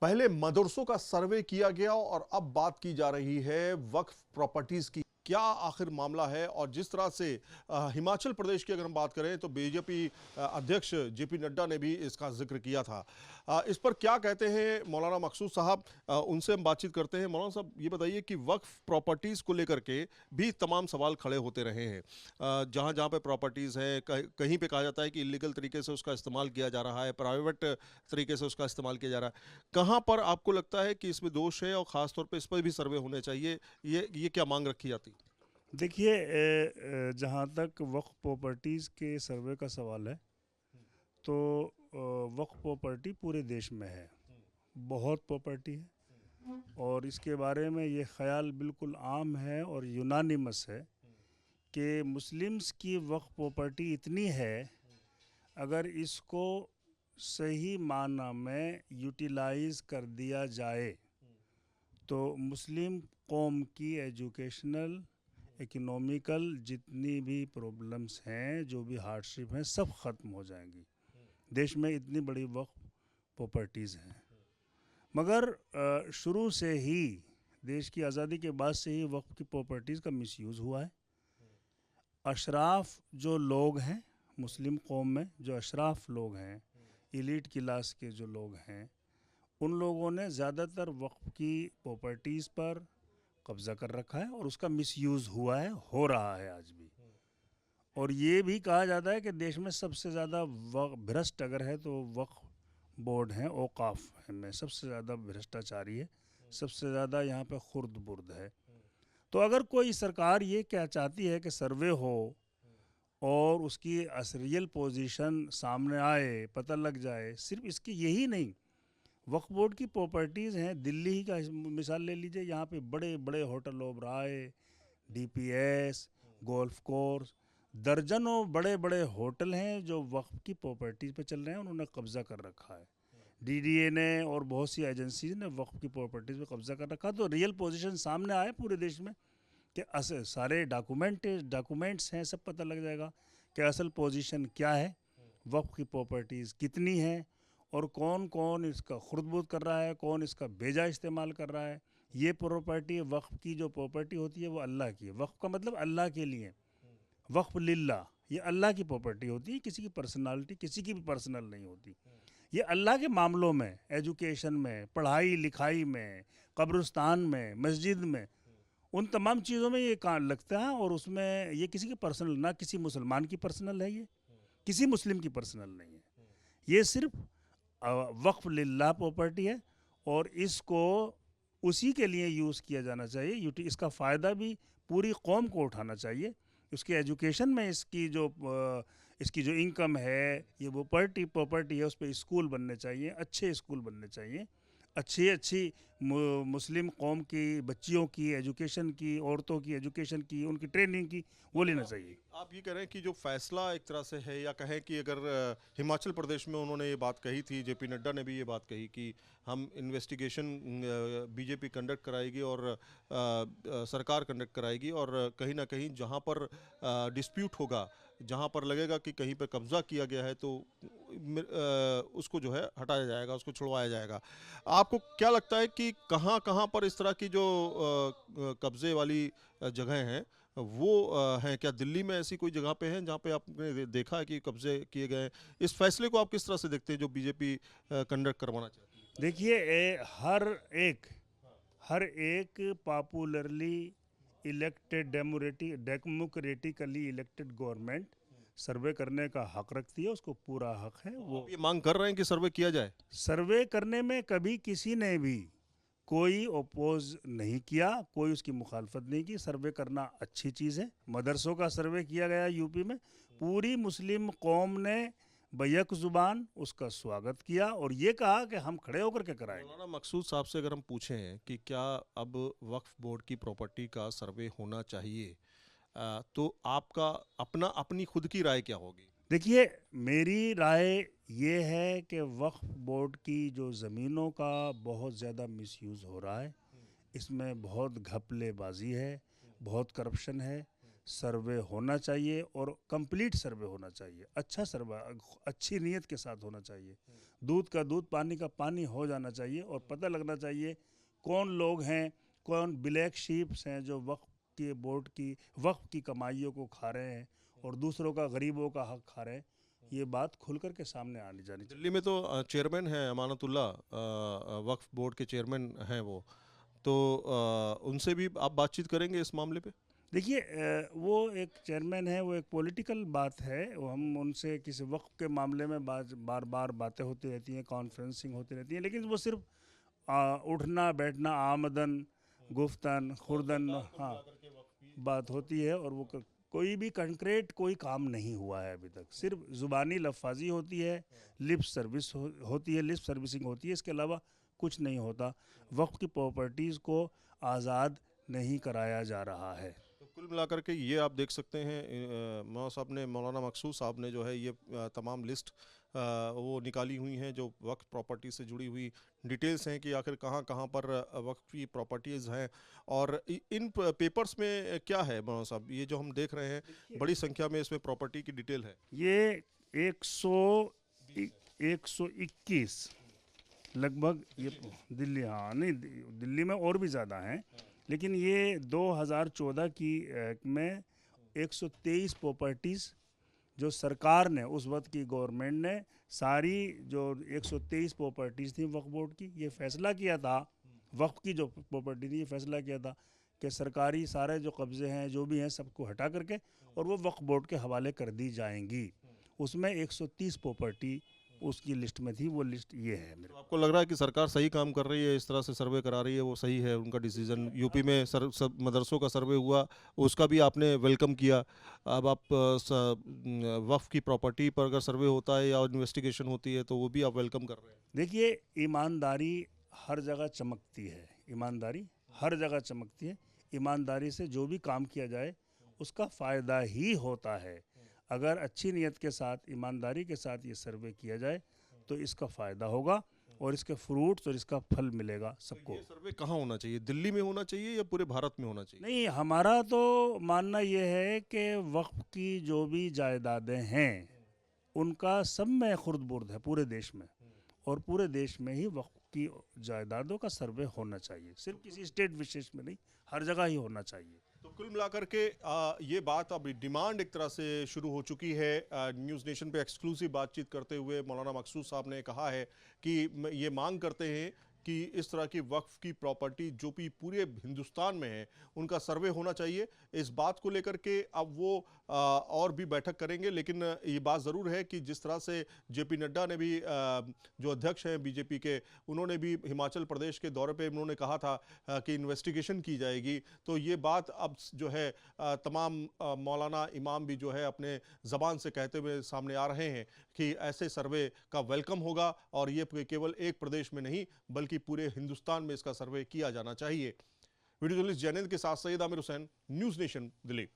पहले मदरसों का सर्वे किया गया और अब बात की जा रही है वक्फ प्रॉपर्टीज की। क्या आखिर मामला है? और जिस तरह से हिमाचल प्रदेश की अगर हम बात करें तो बीजेपी अध्यक्ष जेपी नड्डा ने भी इसका जिक्र किया था। इस पर क्या कहते हैं मौलाना मकसूद साहब, उनसे हम बातचीत करते हैं। मौलाना साहब, ये बताइए कि वक्फ प्रॉपर्टीज को लेकर के भी तमाम सवाल खड़े होते रहे हैं। जहाँ जहाँ पे प्रॉपर्टीज हैं, कहीं पे कहा जाता है कि इलीगल तरीके से उसका इस्तेमाल किया जा रहा है, प्राइवेट तरीके से उसका इस्तेमाल किया जा रहा है। कहाँ पर आपको लगता है कि इसमें दोष है और खासतौर पे इस पर भी सर्वे होने चाहिए? ये क्या मांग रखी जाती? देखिए, जहाँ तक वक्फ प्रॉपर्टीज़ के सर्वे का सवाल है तो वक्फ प्रॉपर्टी पूरे देश में है, बहुत प्रॉपर्टी है। और इसके बारे में ये ख्याल बिल्कुल आम है और यूनानिमस है कि मुस्लिम्स की वक्फ प्रॉपर्टी इतनी है, अगर इसको सही माना में यूटिलाइज कर दिया जाए तो मुस्लिम कौम की एजुकेशनल, इकोनॉमिकल जितनी भी प्रॉब्लम्स हैं, जो भी हार्डशिप हैं, सब ख़त्म हो जाएंगी। देश में इतनी बड़ी वक्फ प्रॉपर्टीज़ हैं, मगर शुरू से ही, देश की आज़ादी के बाद से ही वक्फ की प्रॉपर्टीज़ का मिसयूज़ हुआ है। अशराफ जो लोग हैं मुस्लिम कौम में, जो अशराफ लोग हैं, एलीट क्लास के जो लोग हैं, उन लोगों ने ज़्यादातर वक्फ की प्रॉपर्टीज़ पर कब्ज़ा कर रखा है और उसका मिसयूज़ हुआ है, हो रहा है आज भी। और ये भी कहा जाता है कि देश में सबसे ज़्यादा भ्रष्ट अगर है तो वक्फ बोर्ड हैं, औकाफ में सबसे ज़्यादा भ्रष्टाचारी है, सबसे ज़्यादा यहाँ पे खुर्द बुर्द है। तो अगर कोई सरकार ये क्या चाहती है कि सर्वे हो और उसकी असरियल पोजीशन सामने आए, पता लग जाए, सिर्फ इसकी यही नहीं, वक्फ बोर्ड की प्रॉपर्टीज़ हैं। दिल्ली ही का मिसाल ले लीजिए, यहाँ पे बड़े बड़े hotel Oberoi, DPS, golf course, दर्जनों बड़े बड़े होटल हैं जो वक्फ की प्रॉपर्टीज़ पे चल रहे हैं, उन्होंने कब्ज़ा कर रखा है। डीडीए ने और बहुत सी एजेंसीज ने वक्फ की प्रॉपर्टीज़ पे कब्ज़ा कर रखा। तो रियल पोजीशन सामने आए पूरे देश में कि सारे डॉक्यूमेंट्स हैं, सब पता लग जाएगा कि असल पोजीशन क्या है, वक्फ की प्रॉपर्टीज़ कितनी हैं और कौन कौन इसका खुर्द-बुर्द कर रहा है, कौन इसका बेजा इस्तेमाल कर रहा है। ये प्रॉपर्टी, वक्फ की जो प्रॉपर्टी होती है वो अल्लाह की है। वक्फ का मतलब अल्लाह के लिए, वक्फ लिल्लाह, ये अल्लाह की प्रॉपर्टी होती है, किसी की पर्सनालिटी, किसी की भी पर्सनल नहीं होती। ये अल्लाह के मामलों में, एजुकेशन में, पढ़ाई लिखाई में, कब्रिस्तान में, मस्जिद में, उन तमाम चीज़ों में ये काम लगता है। और उसमें ये किसी की पर्सनल, ना किसी मुसलमान की पर्सनल है, ये किसी मुस्लिम की पर्सनल नहीं है। ये सिर्फ वक्फ लिल्लाह प्रॉपर्टी है और इसको उसी के लिए यूज़ किया जाना चाहिए। इसका फ़ायदा भी पूरी कौम को उठाना चाहिए। उसके एजुकेशन में इसकी जो इनकम है, ये वो प्रॉपर्टी है, उस पर स्कूल बनने चाहिए, अच्छे स्कूल बनने चाहिए, अच्छी अच्छी मुस्लिम कौम की बच्चियों की एजुकेशन की, औरतों की एजुकेशन की, उनकी ट्रेनिंग की, वो लेना चाहिए। आप ये कह रहे हैं कि जो फैसला एक तरह से है, या कहें कि अगर हिमाचल प्रदेश में उन्होंने ये बात कही थी, जेपी नड्डा ने भी ये बात कही कि हम इन्वेस्टिगेशन बीजेपी कंडक्ट कराएगी और सरकार कंडक्ट कराएगी, और कहीं ना कहीं जहां पर डिस्प्यूट होगा, जहां पर लगेगा कि कहीं पर कब्जा किया गया है, तो उसको जो है हटाया जाएगा, उसको छुड़वाया जाएगा। आपको क्या लगता है कि कहां कहां पर इस तरह की जो कब्जे वाली जगह हैं वो हैं? क्या दिल्ली में ऐसी कोई जगह पे हैं जहाँ पे आपने देखा है कि कब्जे किए गए हैं? इस फैसले को आप किस तरह से देखते हैं जो बीजेपी कंडक्ट करवाना चाहती है? देखिए, हर एक popularly elected democratically elected government survey करने का हक रखती है, उसको पूरा हक है। वो आप ये मांग कर रहे हैं कि सर्वे किया जाए? सर्वे करने में कभी किसी ने भी कोई ओपोज नहीं किया, कोई उसकी मुखालफत नहीं की। सर्वे करना अच्छी चीज़ है। मदरसों का सर्वे किया गया यूपी में, पूरी मुस्लिम कौम ने बैक ज़ुबान उसका स्वागत किया और ये कहा कि हम खड़े होकर के कराएंगे। मौलाना मकसूद साहब से अगर हम पूछें कि क्या अब वक्फ बोर्ड की प्रॉपर्टी का सर्वे होना चाहिए, तो आपका अपनी खुद की राय क्या होगी? देखिए, मेरी राय ये है कि वक्फ बोर्ड की जो ज़मीनों का बहुत ज़्यादा मिसयूज़ हो रहा है, इसमें बहुत घपलेबाजी है, बहुत करप्शन है, सर्वे होना चाहिए और कंप्लीट सर्वे होना चाहिए। अच्छा सर्वे, अच्छी नीयत के साथ होना चाहिए। दूध का दूध, पानी का पानी हो जाना चाहिए और पता लगना चाहिए कौन लोग हैं, कौन ब्लैक शीप्स हैं जो वक्फ के बोर्ड की, वक्फ की कमाइयों को खा रहे हैं और दूसरों का, गरीबों का हक खा रहे हैं। ये बात खुल कर के सामने आनी जानी चाहिए। दिल्ली में तो चेयरमैन हैं अमानतुल्लाह, वक्फ बोर्ड के चेयरमैन हैं वो, तो उनसे भी आप बातचीत करेंगे इस मामले पे? देखिए, वो एक चेयरमैन है, वो एक पॉलिटिकल बात है। वो हम उनसे किसी वक्त के मामले में बार बार बातें होती रहती हैं, कॉन्फ्रेंसिंग होती रहती है, लेकिन वो सिर्फ उठना बैठना, आमदन गुफ्तन खुर्दन, हाँ, बात होती है। और वो कोई भी कंक्रीट कोई काम नहीं हुआ है अभी तक। सिर्फ ज़ुबानी लफाजी होती है, लिप सर्विस होती है, लिप सर्विसिंग होती है, इसके अलावा कुछ नहीं होता। वक्त की प्रॉपर्टीज़ को आज़ाद नहीं कराया जा रहा है। तो कुल मिलाकर के ये आप देख सकते हैं, मौलाना मकसूद साहब ने जो है ये तमाम लिस्ट वो निकाली हुई हैं जो वक्फ प्रॉपर्टी से जुड़ी हुई डिटेल्स हैं कि आखिर कहाँ कहाँ पर वक्फ की प्रॉपर्टीज़ हैं। और इन पेपर्स में क्या है मौलाना साहब, ये जो हम देख रहे हैं बड़ी संख्या में इसमें प्रॉपर्टी की डिटेल है। ये 121 लगभग ये दिल्ली, हाँ नहीं, दिल्ली में और भी ज़्यादा हैं, लेकिन ये 2014 की में 123 प्रॉपर्टीज़ जो सरकार ने, उस वक्त की गवर्नमेंट ने, सारी जो 123 प्रॉपर्टीज़ थी वक्फ बोर्ड की, ये फैसला किया था, वक्फ की जो प्रॉपर्टी थी, ये फैसला किया था कि सरकारी सारे जो कब्ज़े हैं, जो भी हैं, सबको हटा करके और वो वक्फ बोर्ड के हवाले कर दी जाएंगी। उसमें 130 प्रॉपर्टी उसकी लिस्ट में थी, वो लिस्ट ये है मेरे। तो आपको लग रहा है कि सरकार सही काम कर रही है, इस तरह से सर्वे करा रही है, वो सही है उनका डिसीजन? यूपी में मदरसों का सर्वे हुआ, उसका भी आपने वेलकम किया। अब आप वक्फ की प्रॉपर्टी पर अगर सर्वे होता है या इन्वेस्टिगेशन होती है तो वो भी आप वेलकम कर रहे हैं? देखिए, ईमानदारी हर जगह चमकती है, ईमानदारी हर जगह चमकती है। ईमानदारी से जो भी काम किया जाए उसका फ़ायदा ही होता है। अगर अच्छी नीयत के साथ, ईमानदारी के साथ ये सर्वे किया जाए तो इसका फ़ायदा होगा और इसके फ्रूट्स और इसका फल मिलेगा सबको। ये सर्वे कहाँ होना चाहिए, दिल्ली में होना चाहिए या पूरे भारत में होना चाहिए? नहीं, हमारा तो मानना ये है कि वक्फ की जो भी जायदादें हैं उनका सब में खुर्द-बुर्द है पूरे देश में, और पूरे देश में ही वक्फ की जायदादों का सर्वे होना चाहिए। सिर्फ किसी स्टेट विशेष में नहीं, हर जगह ही होना चाहिए। तो कुल मिलाकर के ये बात, अब डिमांड एक तरह से शुरू हो चुकी है। न्यूज़ नेशन पे एक्सक्लूसिव बातचीत करते हुए मौलाना मकसूद साहब ने कहा है कि ये मांग करते हैं कि इस तरह की वक्फ की प्रॉपर्टी जो भी पूरे हिंदुस्तान में है उनका सर्वे होना चाहिए। इस बात को लेकर के अब वो और भी बैठक करेंगे, लेकिन ये बात ज़रूर है कि जिस तरह से जेपी नड्डा ने भी, जो अध्यक्ष हैं बीजेपी के, उन्होंने भी हिमाचल प्रदेश के दौरे पे उन्होंने कहा था कि इन्वेस्टिगेशन की जाएगी। तो ये बात अब जो है तमाम मौलाना इमाम भी जो है अपने ज़बान से कहते हुए सामने आ रहे हैं कि ऐसे सर्वे का वेलकम होगा और ये केवल एक प्रदेश में नहीं बल्कि पूरे हिंदुस्तान में इसका सर्वे किया जाना चाहिए। वीडियो जर्नलिस्ट जैनेंद्र के साथ सैयद आमिर हुसैन, न्यूज़ नेशन, दिल्ली।